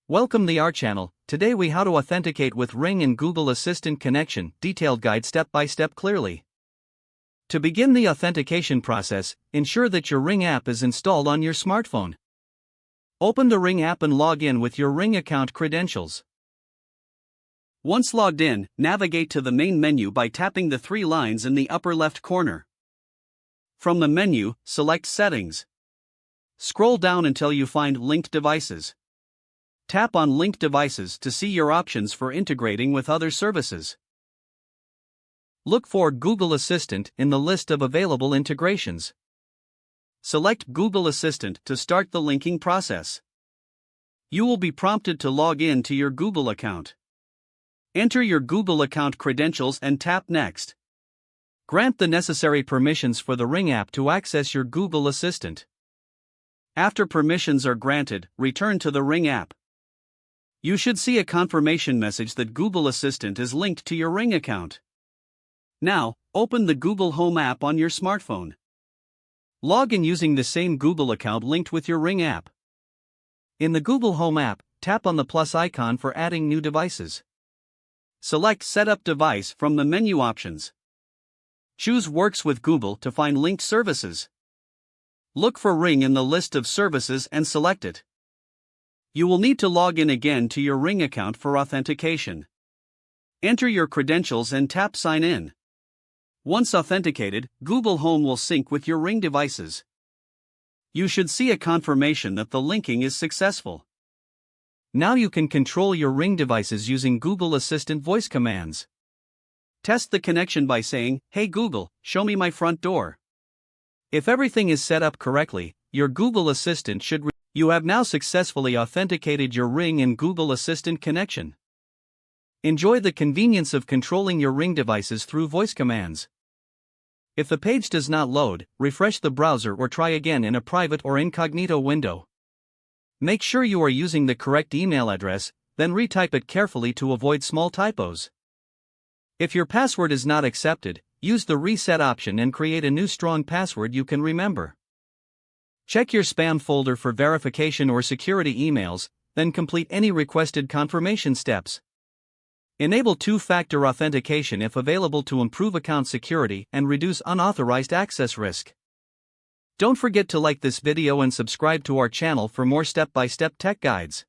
Welcome to our channel. Today we how to authenticate with Ring and Google Assistant connection, detailed guide step by step clearly. To begin the authentication process, ensure that your Ring app is installed on your smartphone. Open the Ring app and log in with your Ring account credentials. Once logged in, navigate to the main menu by tapping the three lines in the upper left corner. From the menu, select Settings. Scroll down until you find Linked Devices. Tap on Linked Devices to see your options for integrating with other services. Look for Google Assistant in the list of available integrations. Select Google Assistant to start the linking process. You will be prompted to log in to your Google account. Enter your Google account credentials and tap Next. Grant the necessary permissions for the Ring app to access your Google Assistant. After permissions are granted, return to the Ring app. You should see a confirmation message that Google Assistant is linked to your Ring account. Now, open the Google Home app on your smartphone. Log in using the same Google account linked with your Ring app. In the Google Home app, tap on the plus icon for adding new devices. Select Set up Device from the menu options. Choose Works with Google to find linked services. Look for Ring in the list of services and select it. You will need to log in again to your Ring account for authentication. Enter your credentials and tap Sign in. Once authenticated, Google Home will sync with your Ring devices. You should see a confirmation that the linking is successful. Now you can control your Ring devices using Google Assistant voice commands. Test the connection by saying, "Hey Google, show me my front door." If everything is set up correctly, your Google Assistant should You have now successfully authenticated your Ring and Google Assistant connection. Enjoy the convenience of controlling your Ring devices through voice commands. If the page does not load, refresh the browser or try again in a private or incognito window. Make sure you are using the correct email address, then retype it carefully to avoid small typos. If your password is not accepted, use the reset option and create a new strong password you can remember. Check your spam folder for verification or security emails, then complete any requested confirmation steps. Enable two-factor authentication if available to improve account security and reduce unauthorized access risk. Don't forget to like this video and subscribe to our channel for more step-by-step tech guides.